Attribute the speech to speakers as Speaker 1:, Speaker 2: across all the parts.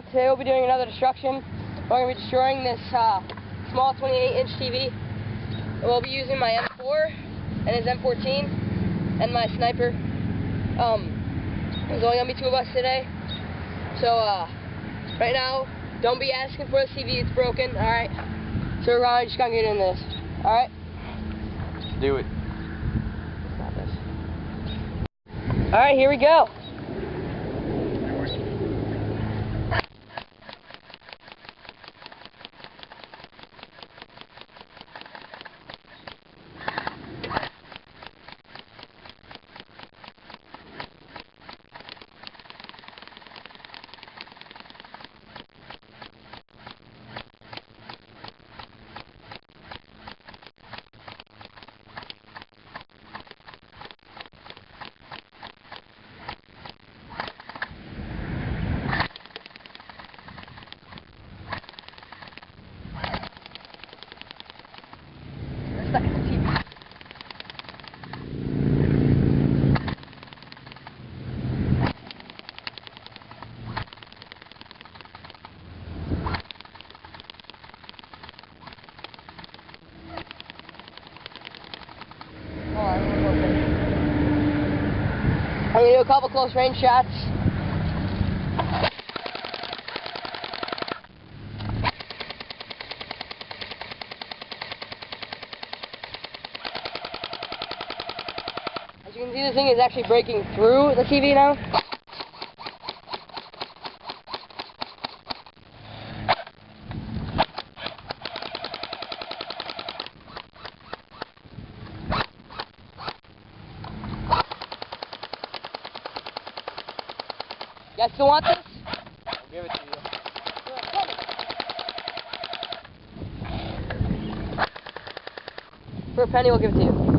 Speaker 1: Today we'll be doing another destruction. We're going to be destroying this small 28-inch TV. We'll be using my M4 and his M14 and my sniper. There's only going to be two of us today. So right now, don't be asking for the TV, it's broken, alright? So we're just going to get in this, alright?
Speaker 2: Do it.
Speaker 1: Alright, here we go. Stuck in the TV. I'm going to do a couple close range shots. As you can see, this thing is actually breaking through the TV now. You guys still want this?
Speaker 2: I'll give it to you.
Speaker 1: For a penny, we'll give it to you.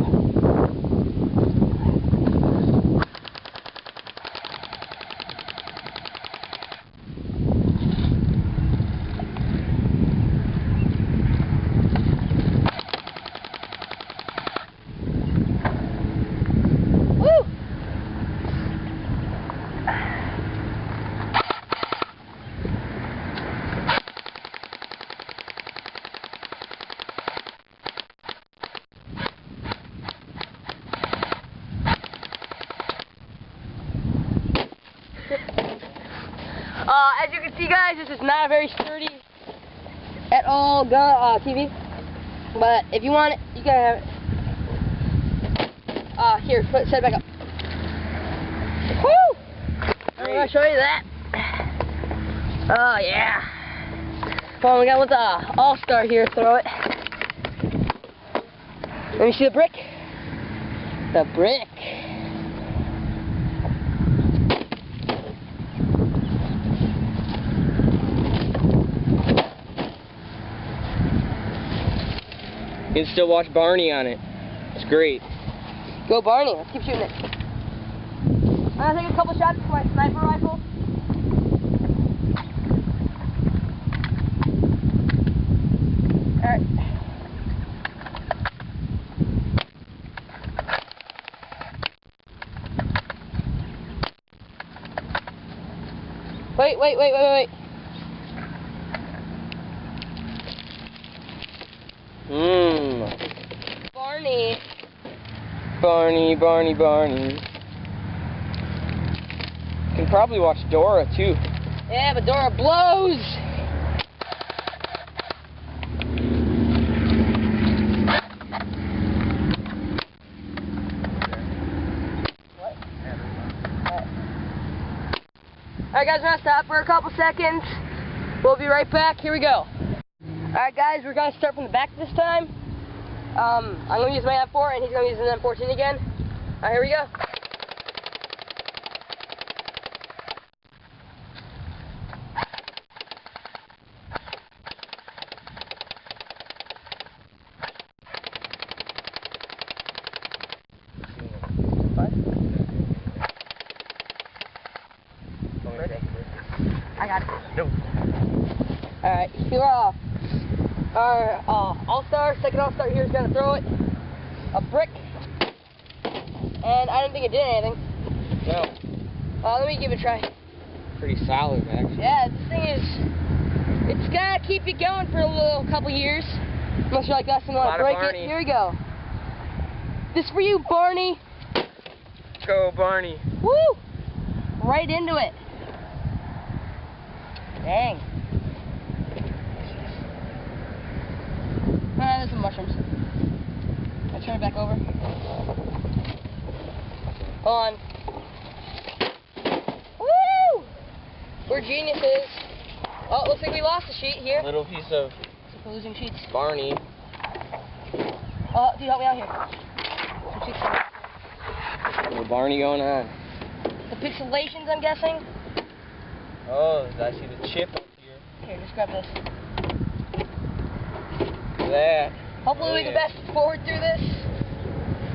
Speaker 1: As you can see, guys, this is not a very sturdy at all TV. But if you want it, you can have it. Here, set it back up. Woo! I'm gonna show you that. Oh yeah. Come on, we gotta let the All-Star here throw it. Let me see the brick. The brick.
Speaker 2: You can still watch Barney on it. It's great.
Speaker 1: Go Barney, let's keep shooting it. I'm gonna take a couple shots with my sniper rifle. Alright. Wait.
Speaker 2: Barney. You can probably watch Dora too.
Speaker 1: Yeah, but Dora blows! What? Alright guys, we're gonna stop for a couple seconds. We'll be right back. Here we go. Alright guys, we're gonna start from the back this time. I'm going to use my M4 and he's going to use his M14 again. Alright, here we go. What? Ready? I got it.
Speaker 2: No.
Speaker 1: Alright, here our All-Star, second All-Star here is going to throw it. A brick. And I didn't think it did anything.
Speaker 2: No.
Speaker 1: Let me give it a try.
Speaker 2: pretty solid, actually.
Speaker 1: Yeah, this thing is, it's gonna keep you going for a couple years. Unless you're like us and want to break it. Here we go. This for you, Barney.
Speaker 2: Let's go, Barney.
Speaker 1: Woo! Right into it. Dang. There's some mushrooms. I'll turn it back over. On. Woo! We're geniuses. Oh, looks like we lost a sheet here.
Speaker 2: A little piece of
Speaker 1: We're losing sheets.
Speaker 2: Barney.
Speaker 1: Oh, dude, help me out here. Some sheets.
Speaker 2: Little Barney going on.
Speaker 1: The pixelations, I'm guessing.
Speaker 2: Oh, I see the chip up here.
Speaker 1: Here, just grab this.
Speaker 2: Look at that.
Speaker 1: Hopefully we can best forward through this.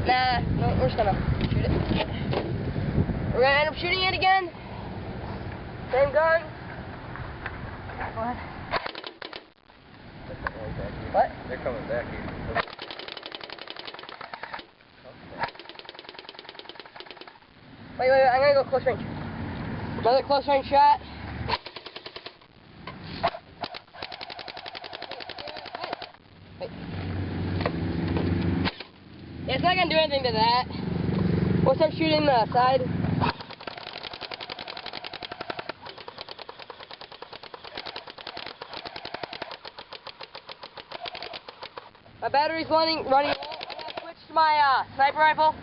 Speaker 1: Nah, no, we're just gonna shoot it. We're gonna end up shooting it again. Same gun. Go ahead. What?
Speaker 2: They're coming back here.
Speaker 1: Wait, I'm gonna go close range. Another close range shot. Wait. Yeah, it's not gonna do anything to that. We'll start shooting the side. My battery's running low. I'm gonna switch to my sniper rifle.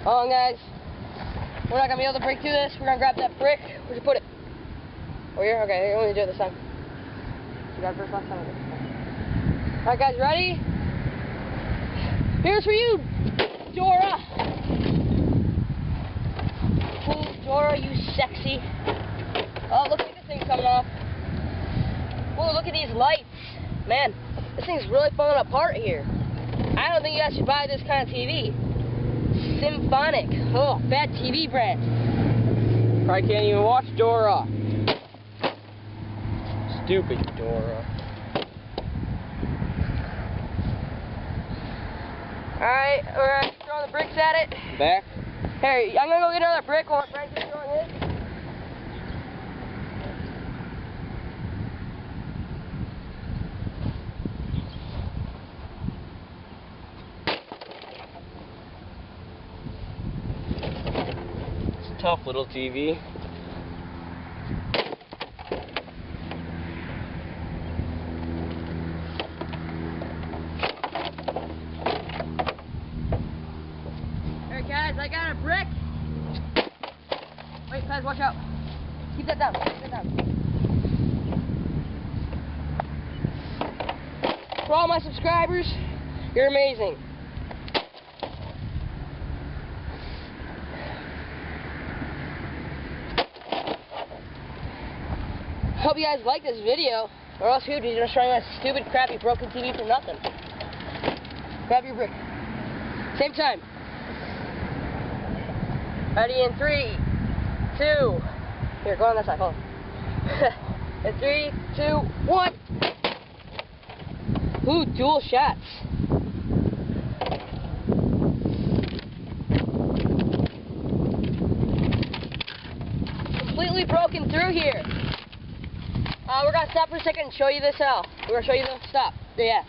Speaker 1: Hold on, guys. We're not gonna be able to break through this. We're gonna grab that brick. Where'd you put it? Oh, here? Okay, here, let me do it this time. You got it first last time. Alright, guys, ready? Here's for you, Dora. Cool, Dora, you sexy. Oh, look at this thing coming off. Whoa, look at these lights. Man, this thing's really falling apart here. I don't think you guys should buy this kind of TV. Symphonic. Oh, bad TV brand.
Speaker 2: Probably can't even watch Dora. Stupid Dora.
Speaker 1: Alright, we're throwing the bricks at it.
Speaker 2: Back.
Speaker 1: Here, I'm gonna go get another brick while Frank's throwing his.
Speaker 2: It's a tough little TV.
Speaker 1: Guys, I got a brick. Wait, guys, watch out. Keep that down. Keep that down. For all my subscribers, you're amazing. Hope you guys like this video, or else you'd be just showing my stupid, crappy, broken TV for nothing. Grab your brick. Same time. Ready in 3, 2. Here, go on that side. Hold on. In 3, 2, 1. Ooh, dual shots. Completely broken through here. We're gonna stop for a second and show you this. We're gonna show you the stop. Yeah.